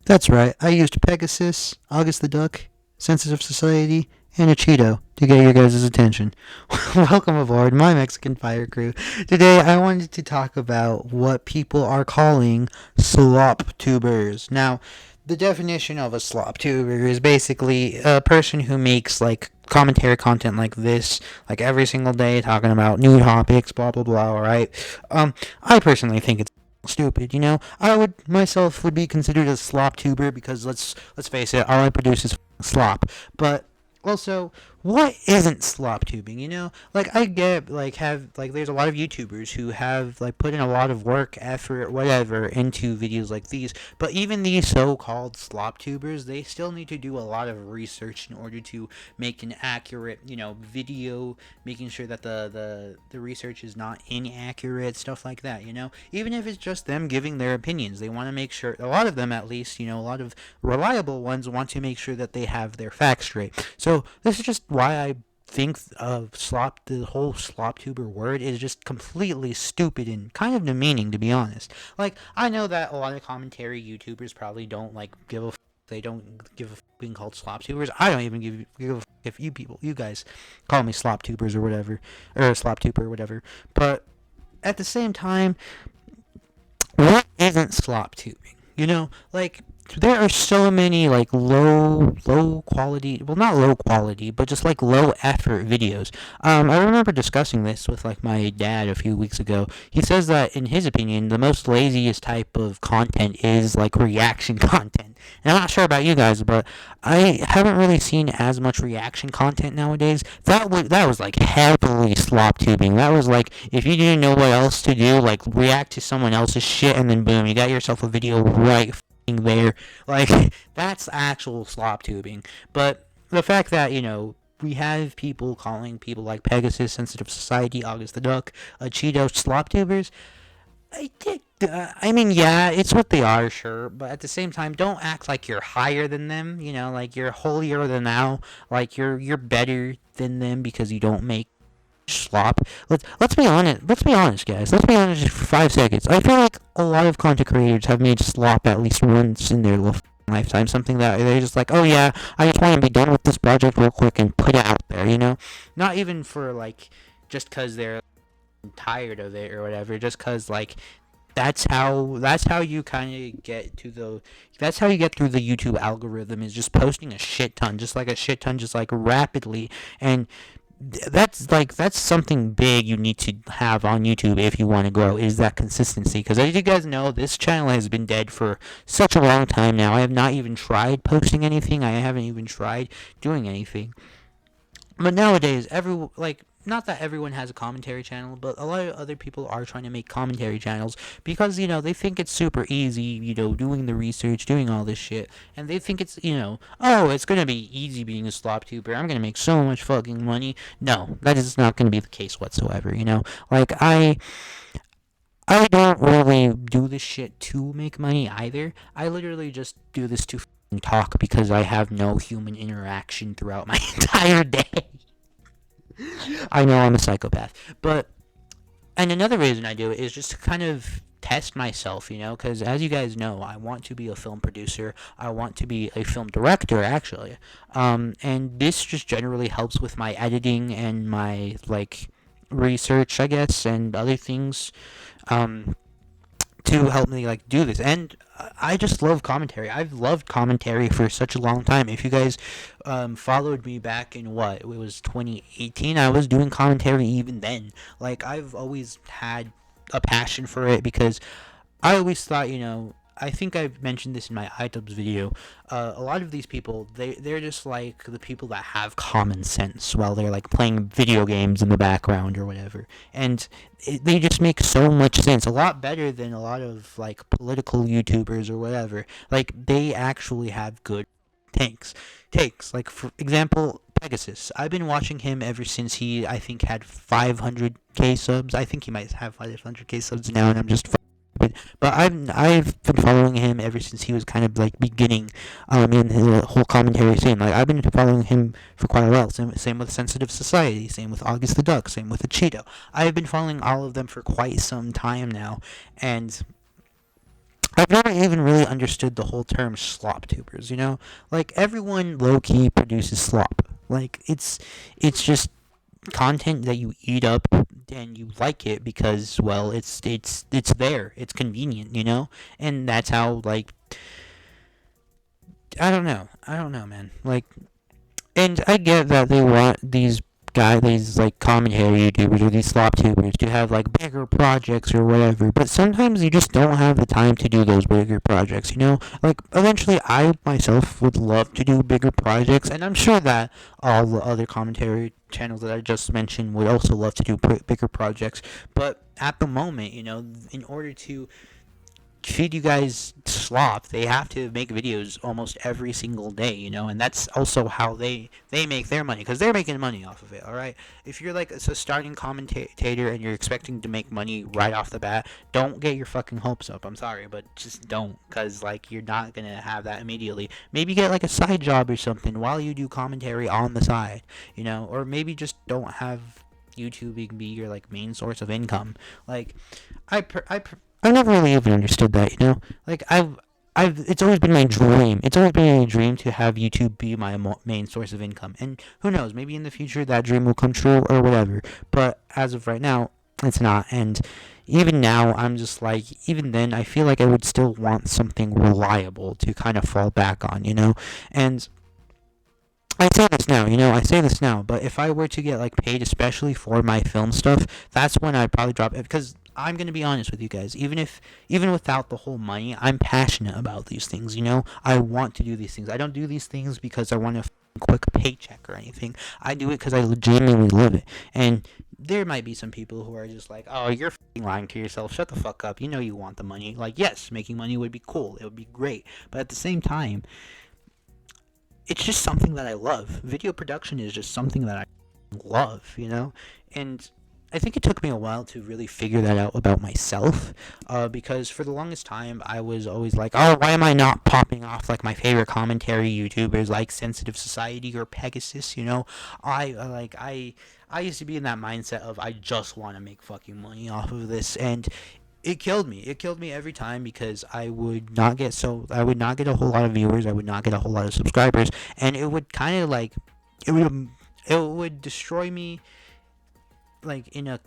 That's right, I used Pegasus, August the Duck, Sensitive Society, and a Cheeto to get your guys' attention. Welcome aboard my Mexican Fire Crew. Today I wanted to talk about what people are calling Sloptubers. Now, the definition of a Sloptuber is basically a person who makes like commentary content like this, like every single day, talking about new topics, blah blah blah. Alright, I personally think it's stupid. I would myself would be considered a slop tuber because let's face it, all I produce is slop. But also, what isn't slop tubing? Like I get like there's a lot of YouTubers who have like put in a lot of work, effort, whatever into videos like these. But even these so-called slop tubers, they still need to do a lot of research in order to make an accurate, video, making sure that the research is not inaccurate, stuff like that. Even if it's just them giving their opinions, they want to make sure, a lot of them at least, a lot of reliable ones want to make sure that they have their facts straight. So this is just why I think the whole slop tuber word is just completely stupid and kind of demeaning, to be honest. Like, I know that a lot of commentary YouTubers probably don't like give a they don't give a being called slop tubers. I don't even give a if you guys call me slop tubers or whatever, or slop tuber or whatever. But at the same time, what isn't slop tubing? Like there are so many like low quality, well, not low quality, but just like low effort videos. I remember discussing this with like my dad a few weeks ago. He says that in his opinion the most laziest type of content is like reaction content. And I'm not sure about you guys, but I haven't really seen as much reaction content nowadays. That was like heavily slop tubing. That was like if you didn't know what else to do, like react to someone else's shit, and then boom, you got yourself a video right there. Like that's actual slop tubing. But the fact that we have people calling people like Pegasus, Sensitive Society, August the Duck, Cheeto slop tubers. I mean, yeah, it's what they are, sure, but at the same time, don't act like you're higher than them. Like you're holier than thou, like you're better than them because you don't make slop. Let's be honest. Let's be honest, guys. Let's be honest for 5 seconds. I feel like a lot of content creators have made slop at least once in their lifetime. Something that they're just like, oh yeah, I just want to be done with this project real quick and put it out there. Not even for like just because they're tired of it or whatever. Just because like that's how you kind of get to the that's how you get through the YouTube algorithm, is just posting a shit ton, just like a shit ton, just like rapidly. And that's something big you need to have on YouTube if you want to grow, is that consistency. Because as you guys know, this channel has been dead for such a long time now. I have not even tried posting anything. I haven't even tried doing anything. But nowadays, not that everyone has a commentary channel, but a lot of other people are trying to make commentary channels because they think it's super easy, doing the research, doing all this shit, and they think it's oh, it's gonna be easy being a slop tuber. I'm gonna make so much fucking money. No, that is not gonna be the case whatsoever. Like I don't really do this shit to make money either. I literally just do this to talk because I have no human interaction throughout my entire day. I know I'm a psychopath, but and another reason I do it is just to kind of test myself, because as you guys know, I want to be a film producer. I want to be a film director, actually. And this just generally helps with my editing and my like research, I guess, and other things. To help me like do this. And I just love commentary. I've loved commentary for such a long time. If you guys followed me back in what it was 2018, I was doing commentary even then. Like I've always had a passion for it because I always thought, I think I've mentioned this in my iTubes video. A lot of these people, they're just like the people that have common sense while they're like playing video games in the background or whatever, and they just make so much sense, a lot better than a lot of like political YouTubers or whatever. Like they actually have good takes. Like for example, Pegasus. I've been watching him ever since he, I think, had 500k subs. I think he might have 500k subs now, and I'm just but I've been following him ever since he was kind of like beginning in the whole commentary scene. Like I've been following him for quite a while. Same with Sensitive Society, same with August the Duck, same with the Cheeto. I've been following all of them for quite some time now, and I've never even really understood the whole term Sloptubers, you know? Like, everyone low-key produces slop. Like, it's just content that you eat up and you like it because, well, it's there. It's convenient, you know? And that's how, like, I don't know, man. Like, and I get that they want these like commentary YouTubers or these slop tubers to have like bigger projects or whatever, but sometimes you just don't have the time to do those bigger projects, you know? Like, eventually I myself would love to do bigger projects, and I'm sure that all the other commentary channels that I just mentioned would also love to do bigger projects, but at the moment, you know, in order to feed you guys slop, they have to make videos almost every single day, you know, and that's also how they make their money, because they're making money off of it. All right, if you're like a starting commentator and you're expecting to make money right off the bat, don't get your fucking hopes up. I'm sorry, but just don't, because like you're not gonna have that immediately. Maybe get like a side job or something while you do commentary on the side, you know, or maybe just don't have YouTubing be your like main source of income. Like, I never really even understood that, you know. Like, it's always been my dream. It's always been my dream to have YouTube be my main source of income. And who knows, maybe in the future that dream will come true or whatever. But as of right now, it's not. And even now, I'm just like, even then, I feel like I would still want something reliable to kind of fall back on, you know. And I say this now, you know, I say this now, but if I were to get like paid especially for my film stuff, that's when I'd probably drop it, because I'm gonna be honest with you guys. Even without the whole money, I'm passionate about these things. You know, I want to do these things. I don't do these things because I want a quick paycheck or anything. I do it because I legitimately love it. And there might be some people who are just like, "Oh, you're lying to yourself. Shut the fuck up. You know you want the money." Like, yes, making money would be cool. It would be great. But at the same time, it's just something that I love. Video production is just something that I love, you know? And I think it took me a while to really figure that out about myself, because for the longest time I was always like, oh, why am I not popping off like my favorite commentary YouTubers like Sensitive Society or Pegasus, you know? I used to be in that mindset of I just want to make fucking money off of this, and it killed me. It killed me every time, because I would not get a whole lot of viewers, I would not get a whole lot of subscribers, and it would kind of like it would destroy me, like in a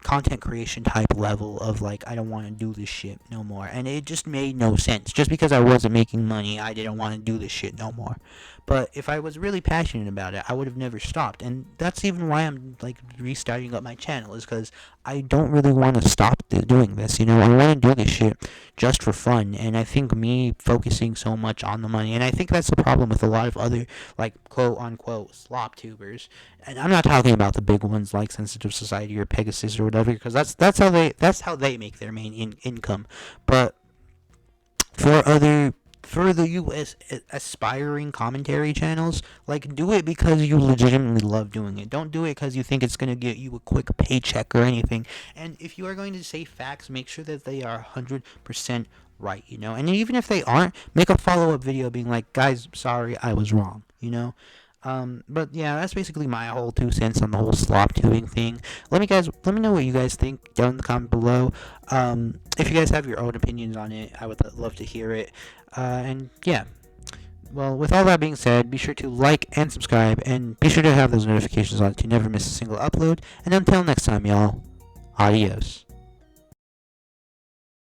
content creation type level of like, I don't want to do this shit no more, and it just made no sense. Just because I wasn't making money, I didn't want to do this shit no more. But if I was really passionate about it, I would have never stopped, and that's even why I'm like restarting up my channel, is because I don't really want to stop doing this, you know. I want to do this shit just for fun, and I think me focusing so much on the money, and I think that's the problem with a lot of other like quote unquote slop tubers, and I'm not talking about the big ones like Sensitive Society or Pegasus or whatever, because that's how they make their main income. But for the US aspiring commentary channels, like, do it because you legitimately love doing it. Don't do it because you think it's going to get you a quick paycheck or anything. And if you are going to say facts, make sure that they are 100% right, you know? And even if they aren't, make a follow-up video being like, guys, sorry, I was wrong, you know? But yeah, that's basically my whole 2 cents on the whole slop tubing thing. Let me know what you guys think down in the comment below. If you guys have your own opinions on it, I would love to hear it. And yeah, well, with all that being said, be sure to like and subscribe, and be sure to have those notifications on to never miss a single upload. And until next time, y'all, adios.